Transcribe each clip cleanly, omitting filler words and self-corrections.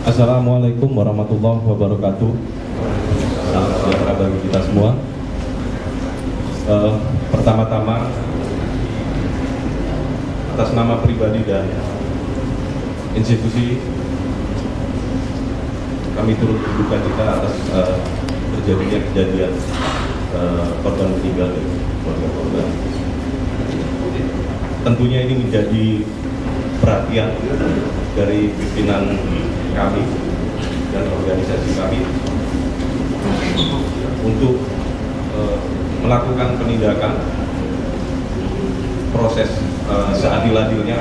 Assalamualaikum warahmatullahi wabarakatuh. Salam sejahtera bagi kita semua. Pertama-tama, atas nama pribadi dan institusi, kami turut berduka cita atas terjadinya kejadian korban meninggal dan keluarga korban. Tentunya ini menjadi perhatian dari pimpinan kami dan organisasi kami untuk melakukan penindakan proses seadil-adilnya,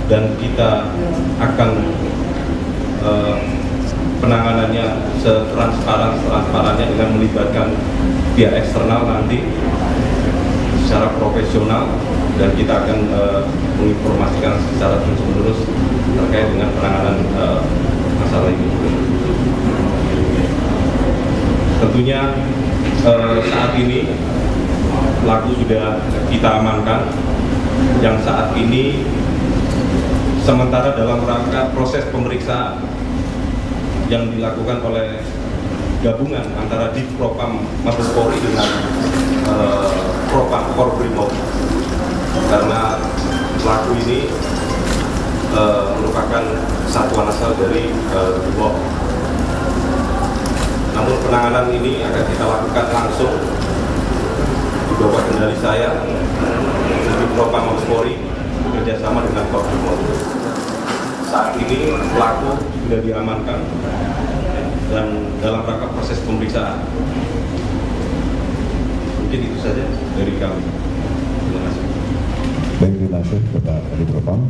dan kita akan penanganannya setransparan-transparannya dengan melibatkan pihak eksternal nanti secara profesional, dan kita akan menginformasikan secara terus-menerus terkait dengan penanganan masalah ini. Tentunya saat ini pelaku sudah kita amankan, yang saat ini sementara dalam rangka proses pemeriksaan yang dilakukan oleh gabungan antara Divpropam Mabes Polri dengan Propam Korbrimob, karena pelaku ini merupakan satuan asal dari Brimob. Namun penanganan ini akan kita lakukan langsung di bawah kendali saya, Divpropam Mabes Polri bekerjasama dengan Korbrimob. Saat ini pelaku sudah diamankan dan dalam rangka proses pemeriksaan. Mungkin itu saja dari kami. Terima kasih. Baik, terima kasih Bapak Kadipropam.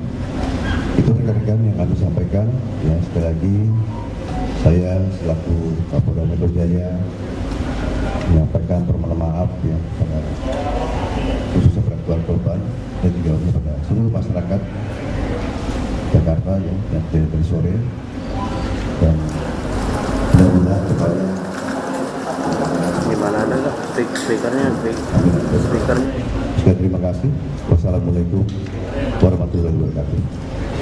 Itu rekan-rekan yang kami sampaikan. Ya, sekali lagi saya selaku Kapolda Metro Jaya menyampaikan permohonan maaf ya pada khususnya pada keluarga korban dan juga kepada seluruh masyarakat Jakarta ya, yang dari sore, dan mudah-mudahan kepada gimana ada nggak speakernya. Sekali terima kasih. Wassalamualaikum warahmatullahi wabarakatuh.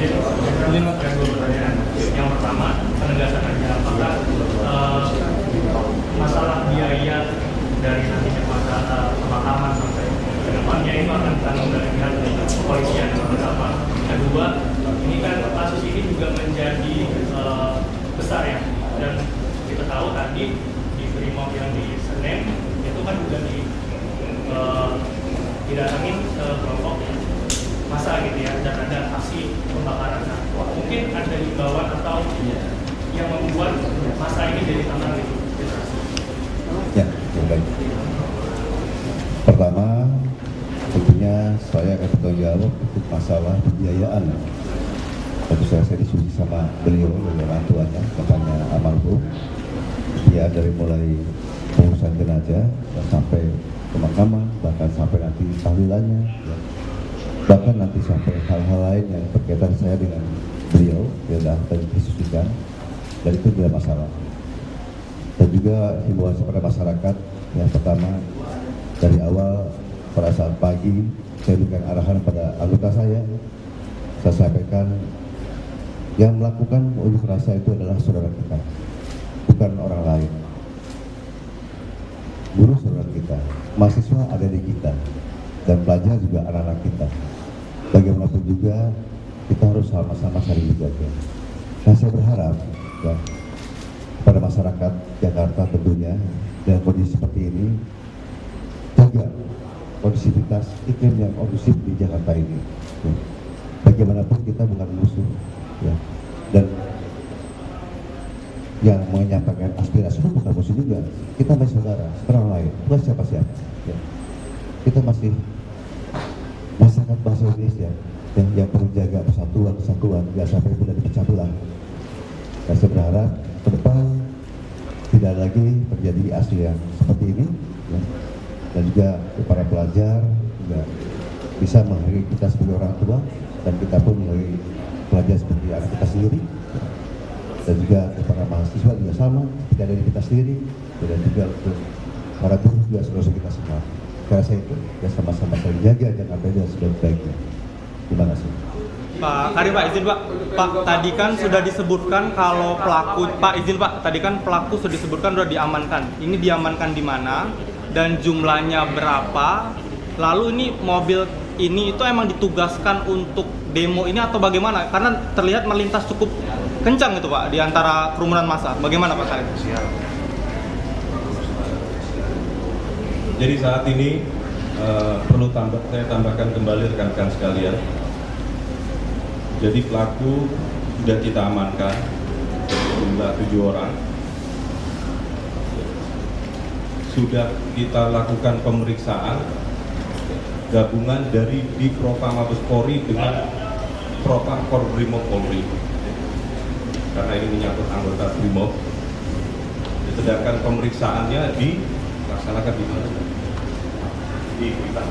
Ini Mas, ada dua pertanyaan. Yang pertama, penegasan aja apakah masalah biaya dari nantinya pemakaman sampai ke depannya itu akan ditanggung dari pihak kepolisian atau berapa? Kedua, ini kan kasus ini juga menjadi besar ya, dan kita tahu tadi di Brimob yang di Senen itu kan juga didatangin kelompok massa gitu ya, dan ada aksi pembakaran. Nah, mungkin ada himbauan atau yang membuat massa ini jadi tantangan itu. Ya, baik. Pertama, tentunya saya akan bertanggung jawab untuk masalah pembiayaan. Tentu saya diskusi sama beliau dari orang tuanya, katanya almarhum. Ya, dari mulai pengurusan jenazah sampai pemakaman, bahkan sampai nanti tahlilannya, ya. Bahkan nanti sampai hal-hal lain yang berkaitan saya dengan beliau, sudah terdiskusikan, dan itu tidak masalah. Dan juga himbauan kepada masyarakat, yang pertama, dari awal pada saat pagi saya berikan arahan pada anggota saya sampaikan yang melakukan unjuk rasa itu adalah saudara kita, bukan orang lain. Buruh saudara kita, mahasiswa ada di kita, dan pelajar juga anak-anak kita. Bagaimanapun juga kita harus sama-sama saling menjaga. Nah, saya berharap ya, pada masyarakat Jakarta tentunya dengan kondisi seperti ini, jaga kondusivitas iklim yang kondusif di Jakarta ini. Ya. Bagaimanapun kita bukan musuh, ya. Dan yang menyampaikan aspirasi itu bukan musuh juga. Kita masih saudara, orang lain, bukan siapa-siapa. Ya. Kita masih masyarakat bangsa Indonesia yang perlu jaga persatuan, jangan sampai mudah dipecah belah. Dan saya berharap ke depan tidak lagi terjadi aksi yang seperti ini, ya. Dan juga para pelajar juga bisa menghargai kita sebagai orang tua, dan kita pun menghargai pelajar seperti anak kita sendiri, ya. Dan juga para mahasiswa juga sama, tidak dari kita sendiri, dan juga untuk para buruh juga saudara kita semua. Karena saya itu ya sama-sama saling jaga Jakarta dengan sebaik-baiknya. Terima kasih. Pak Karim, Pak izin Pak. Pak tadi kan sudah disebutkan kalau pelaku, Pak izin Pak, tadi kan pelaku sudah disebutkan sudah diamankan. Ini diamankan di mana dan jumlahnya berapa? Lalu ini mobil ini itu emang ditugaskan untuk demo ini atau bagaimana? Karena terlihat melintas cukup kencang itu Pak di antara kerumunan massa. Bagaimana Pak Karim? Jadi saat ini perlu saya tambahkan kembali rekan-rekan sekalian. Jadi pelaku sudah kita amankan, jumlah 7 orang. Sudah kita lakukan pemeriksaan gabungan dari Divpropam Mabes Polri dengan Propam Korbrimob Polri. Karena ini menyangkut anggota Brimob. Sedangkan pemeriksaannya dilaksanakan di mana? Di Kuitang.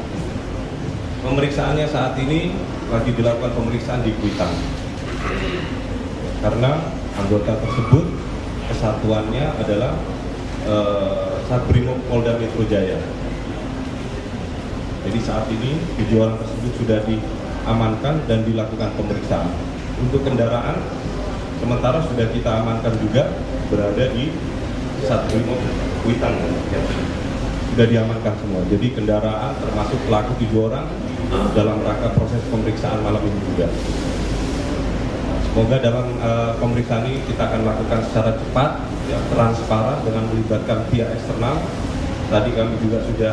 Pemeriksaannya saat ini lagi dilakukan pemeriksaan di Kuitang. Karena anggota tersebut kesatuannya adalah Satbrimob Polda Metro Jaya. Jadi saat ini 7 orang tersebut sudah diamankan dan dilakukan pemeriksaan. Untuk kendaraan sementara sudah kita amankan juga berada di Satbrimob Kuitang. Ya. Sudah diamankan semua. Jadi kendaraan termasuk pelaku 7 orang dalam rangka proses pemeriksaan malam ini juga. Semoga dalam pemeriksaan ini kita akan lakukan secara cepat, ya, transparan dengan melibatkan pihak eksternal. Tadi kami juga sudah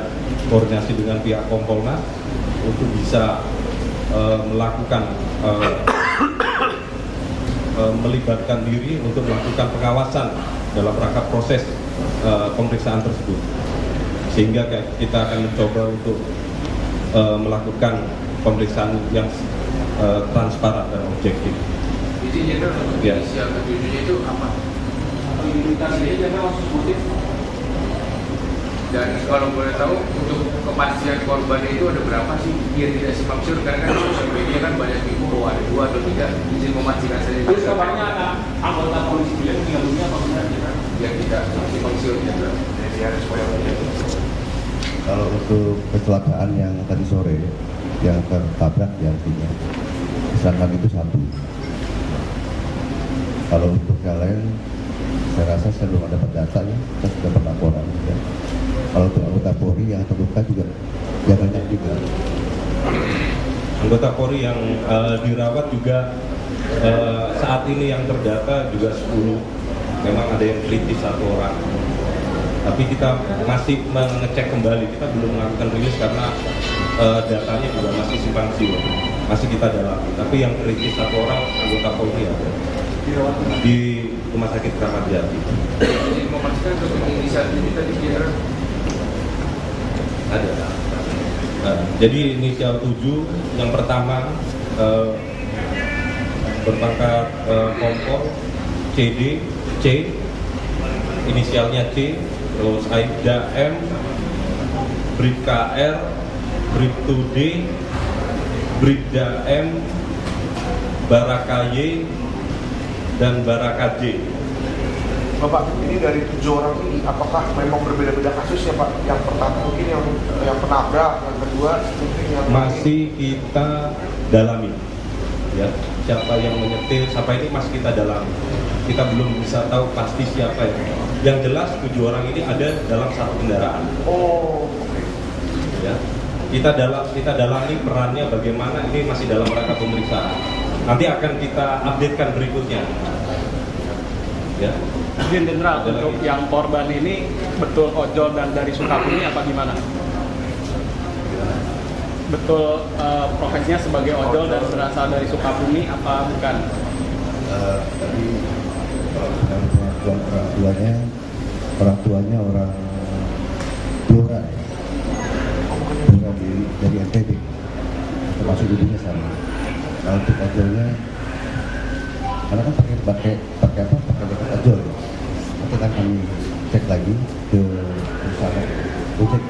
koordinasi dengan pihak Kompolnas untuk bisa melakukan melibatkan diri untuk melakukan pengawasan dalam rangka proses pemeriksaan tersebut. Sehingga kita akan mencoba untuk melakukan pemeriksaan yang transparan dan objektif. Jadi jenderal untuk inisial ketujuhnya itu apa? Identitasnya jenderal maksud motif. Dan kalau boleh tahu untuk kepastian korban itu ada berapa sih? Biar tidak simpang siur, karena kan sosial media kan banyak info bahwa ada 2 atau 3. Izin memastikan saja. Terus kabarnya ada anggota polisi yang meninggal dunia apa benar jenderal? Yang tidak simpang siur jenderal. Jadi harus supaya Kalau untuk kecelakaan yang tadi sore yang tertabrak ya artinya kecelakaan itu 1. Kalau untuk yang lain saya rasa saya belum dapat data ya, kita sudah dapat laporan ya. Kalau untuk anggota Polri yang terluka juga ya banyak juga. Anggota Polri yang dirawat juga saat ini yang terdata juga 10. Memang ada yang kritis 1 orang. Tapi kita masih mengecek kembali, kita belum melakukan rilis karena datanya juga masih simpang siur, masih kita dalami. Tapi yang kritis 1 orang anggota Polri ada di Rumah Sakit Kramat Jati. Jadi memastikan untuk inisial ini tadi jenderal Ada. Jadi inisial 7 yang pertama berpangkat Kompol CD C, inisialnya C. Terus Aibda M, Bribka R, Bribtu D, Bribda M, Baraka Y, dan Baraka J. Bapak, ini dari 7 orang ini, apakah memang berbeda-beda kasus ya Pak? Yang pertama mungkin yang penabrak, yang kedua mungkin yang masih kita dalami, ya. Siapa yang menyetir, siapa ini masih kita dalami. Kita belum bisa tahu pasti siapa ya. Yang jelas 7 orang ini ada dalam 1 kendaraan. Oh, oke. Ya. Kita dalami perannya bagaimana, ini masih dalam rangka pemeriksaan. Nanti akan kita updatekan berikutnya. Ya. Jenderal, untuk yang korban ini betul ojol dan dari Sukabumi apa gimana? Betul profesinya sebagai ojol dan berasal dari Sukabumi apa bukan? Tadi orang tuanya orang Blora dari NTB, termasuk ibunya sama. Nah, untuk ojolnya, karena kan pakai jaket ojol, nanti akan kami cek lagi ke perusahaan ojek.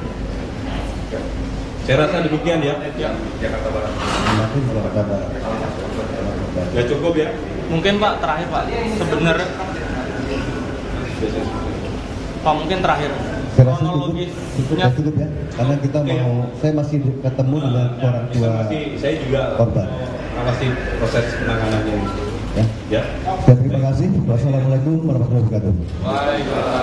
Saya rasa demikian ya. Jakarta Barat. Mungkin Jakarta Barat. Ya cukup ya. Mungkin Pak terakhir Pak, sebenarnya Pak mungkin terakhir Saya rasa cukup ya, karena kita mau, saya masih ketemu dengan orang tua saya juga korban. mengawasi proses penanganannya ini. Ya. Ya. Dan terima kasih. Wassalamualaikum warahmatullahi wabarakatuh. Waalaikumsalam.